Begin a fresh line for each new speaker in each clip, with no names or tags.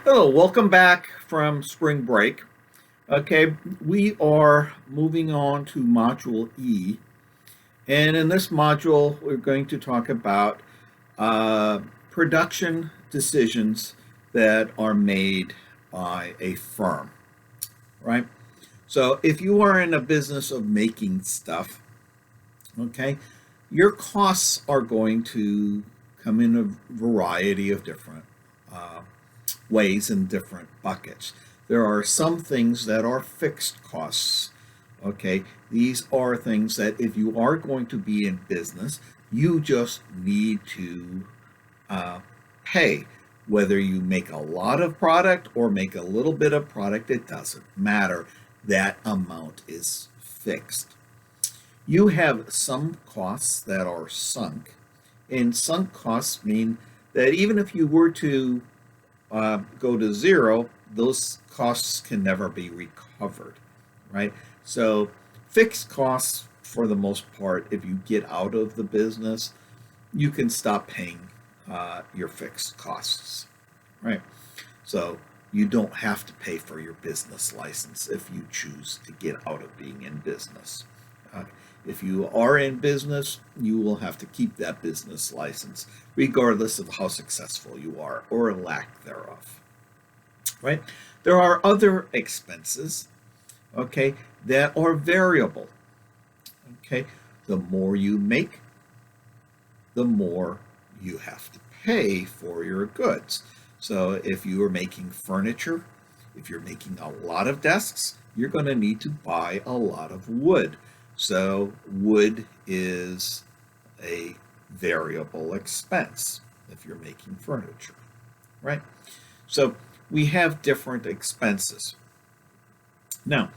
Hello, welcome back from spring break. Okay, we are moving on to Module E. And in this module, we're going to talk about uh, production decisions that are made by a firm, right? So if you are in a business of making stuff, okay, your costs are going to come in a variety of different uh, ways in different buckets. There are some things that are fixed costs. Okay, these are things that if you are going to be in business, you just need to uh, pay. Whether you make a lot of product or make a little bit of product, it doesn't matter. That amount is fixed. You have some costs that are sunk, and sunk costs mean that even if you were to go to zero, those costs can never be recovered, right? So, fixed costs, for the most part, if you get out of the business, you can stop paying your fixed costs, right? So, you don't have to pay for your business license if you choose to get out of being in business. Uh, if you are in business, you will have to keep that business license, regardless of how successful you are or lack thereof, right? There are other expenses, okay, that are variable, okay? The more you make, the more you have to pay for your goods. So if you are making furniture, if you're making a lot of desks, you're going to need to buy a lot of wood. So wood is a variable expense if you're making furniture, right? So we have different expenses. Now,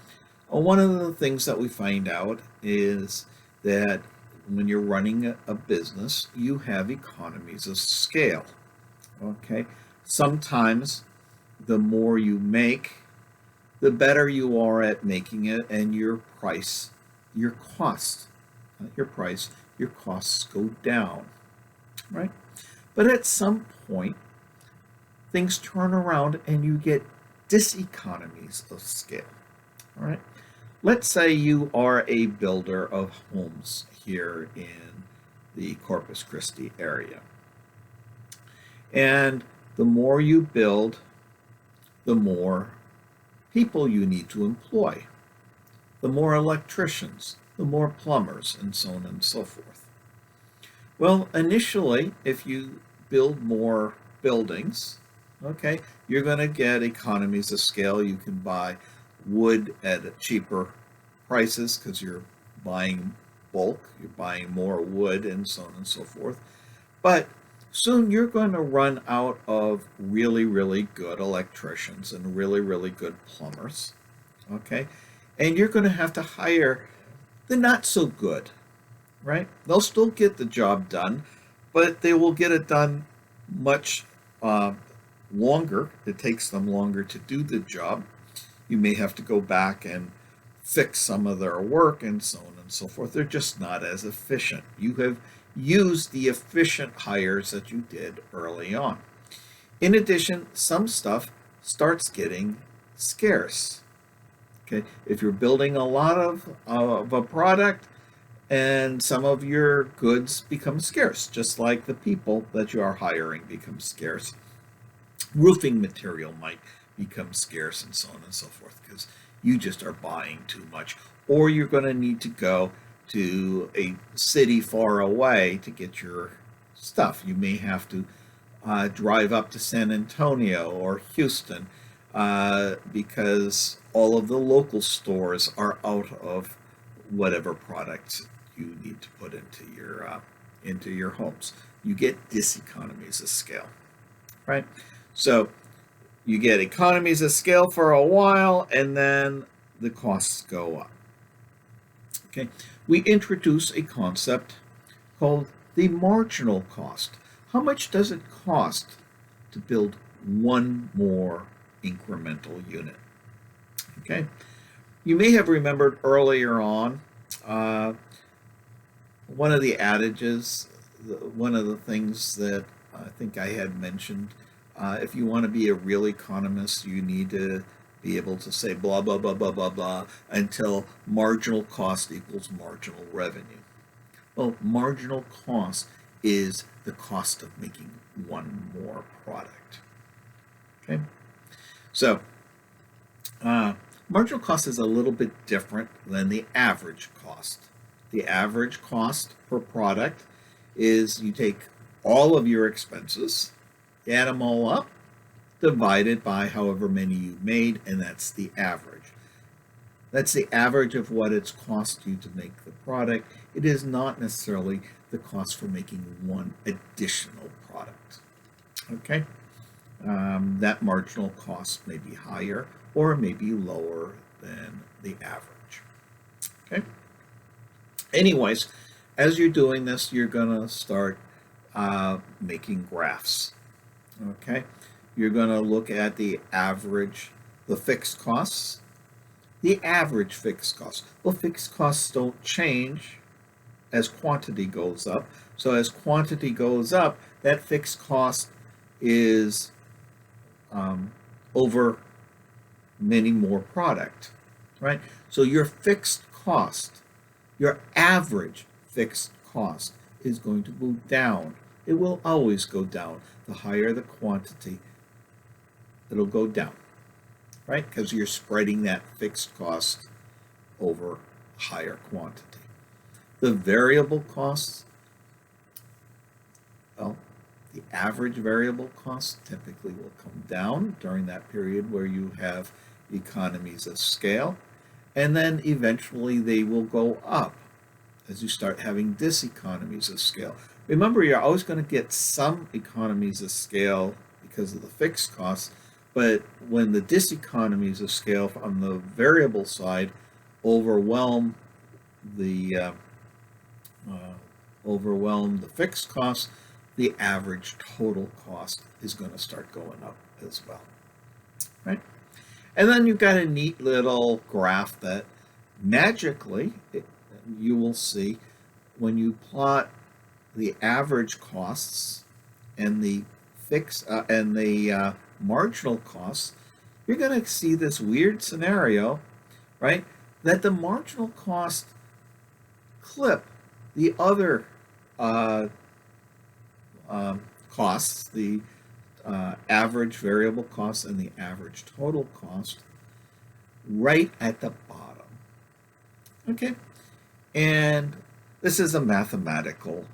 one of the things that we find out is that when you're running a business, you have economies of scale. Okay. Sometimes the more you make, the better you are at making it, and your price, your cost, not your price, your costs go down, right? But at some point, things turn around and you get diseconomies of scale, all right? Let's say you are a builder of homes here in the Corpus Christi area. And the more you build, the more people you need to employ, the more electricians, the more plumbers, and so on and so forth. Well, initially, if you build more buildings, okay, you're going to get economies of scale. You can buy wood at cheaper prices because you're buying bulk, you're buying more wood, and so on and so forth. But soon you're going to run out of really, really good electricians and really, really good plumbers, okay? And you're going to have to hire the not so good, right? They'll still get the job done, but they will get it done much uh, longer. It takes them longer to do the job. You may have to go back and fix some of their work and so on and so forth. They're just not as efficient. You have used the efficient hires that you did early on. In addition, some stuff starts getting scarce. Okay, if you're building a lot of a product, and some of your goods become scarce, just like the people that you are hiring become scarce. Roofing material might become scarce, and so on and so forth, because you just are buying too much. Or you're going to need to go to a city far away to get your stuff. You may have to drive up to San Antonio or Houston because all of the local stores are out of whatever products you need to put into your homes. You get diseconomies of scale, right? So you get economies of scale for a while, and then the costs go up. Okay, we introduce a concept called the marginal cost. How much does it cost to build one more incremental unit? Okay, you may have remembered earlier on uh, one of the adages, one of the things that I think I had mentioned If you want to be a real economist, you need to be able to say blah, blah, blah, blah, blah, blah, until marginal cost equals marginal revenue. Well, marginal cost is the cost of making one more product. Okay? So, marginal cost is a little bit different than the average cost. The average cost per product is you take all of your expenses, add them all up, divided by however many you made, and that's the average. That's the average of what it's cost you to make the product. It is not necessarily the cost for making one additional product. Okay? That marginal cost may be higher or may be lower than the average. Okay? Anyways, as you're doing this, you're going to start making graphs. Okay? You're going to look at the average, the fixed costs, the average fixed costs. Well, fixed costs don't change as quantity goes up. So as quantity goes up, that fixed cost is over many more product, right? So your fixed cost, your average fixed cost is going to go down. It will always go down. The higher the quantity, it'll go down, right? Because you're spreading that fixed cost over higher quantity. The variable costs, well, the average variable cost typically will come down during that period where you have economies of scale, and then eventually they will go up as you start having diseconomies of scale. Remember, you're always going to get some economies of scale because of the fixed costs, but when the diseconomies of scale on the variable side overwhelm the fixed costs, the average total cost is going to start going up as well, right? And then you've got a neat little graph that magically you will see when you plot the average costs and the marginal costs. You're going to see this weird scenario, right? That the marginal cost clip the other costs, the average variable cost and the average total cost, right at the bottom. Okay? And this is a mathematical.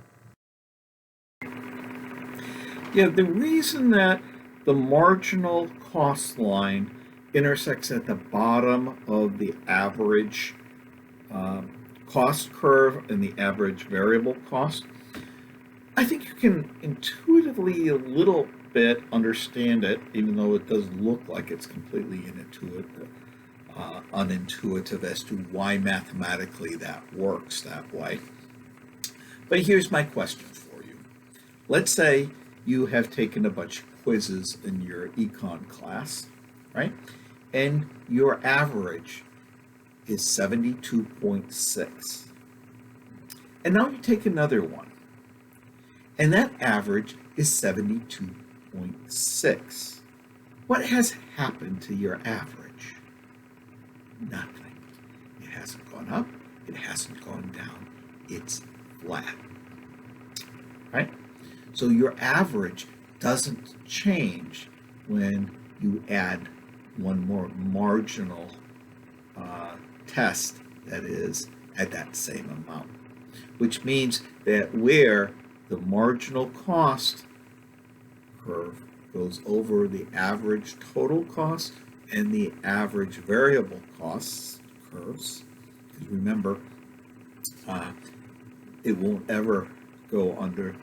Yeah, the reason that the marginal cost line intersects at the bottom of the average cost curve and the average variable cost, I think you can intuitively a little bit understand it, even though it does look like it's completely unintuitive as to why mathematically that works that way. But here's my question for you. Let's say you have taken a bunch of quizzes in your econ class, right? And your average is 72.6. And now you take another one, and that average is 72.6. What has happened to your average? Nothing. It hasn't gone up, it hasn't gone down, it's flat, right? So your average doesn't change when you add one more marginal test that is at that same amount, which means that where the marginal cost curve goes over the average total cost and the average variable costs curves, because remember, it won't ever go under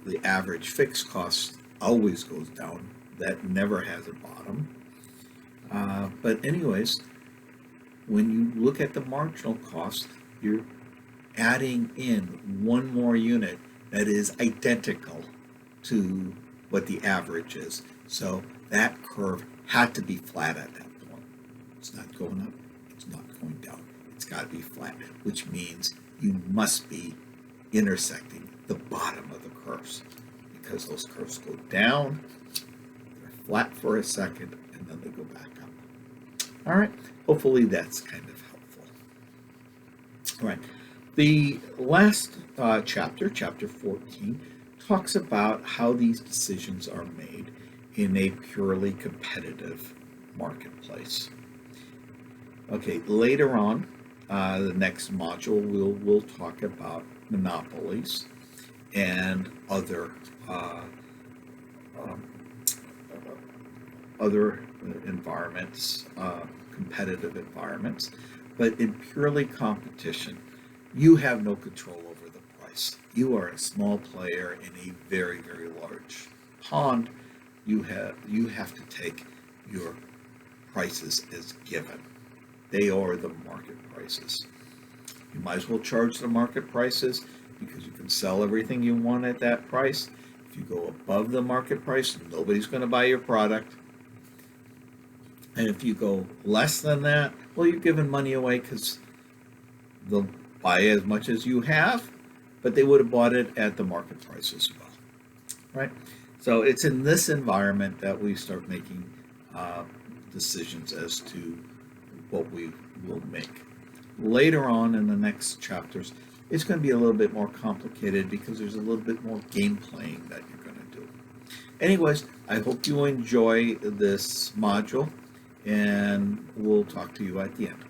the average fixed cost always goes down. That never has a bottom. But anyways, when you look at the marginal cost, you're adding in one more unit that is identical to what the average is. So that curve had to be flat at that point. It's not going up, it's not going down. It's got to be flat, which means you must be intersecting the bottom of the curves, because those curves go down flat for a second, and then they go back up. All right, hopefully that's kind of helpful. All right, the last chapter, chapter 14, talks about how these decisions are made in a purely competitive marketplace. Okay, later on, the next module, we'll talk about monopolies and um, other environments, competitive environments. But in purely competition, you have no control over the price. You are a small player in a very, very large pond. You have to take your prices as given. They are the market prices. You might as well charge the market prices because you can sell everything you want at that price. If you go above the market price, nobody's going to buy your product. And if you go less than that, well, you're giving money away because they'll buy as much as you have, but they would have bought it at the market price as well, right? So it's in this environment that we start making decisions as to what we will make. Later on in the next chapters, it's going to be a little bit more complicated because there's a little bit more game playing that you're going to do. Anyways, I hope you enjoy this module, and we'll talk to you at the end.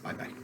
Bye-bye.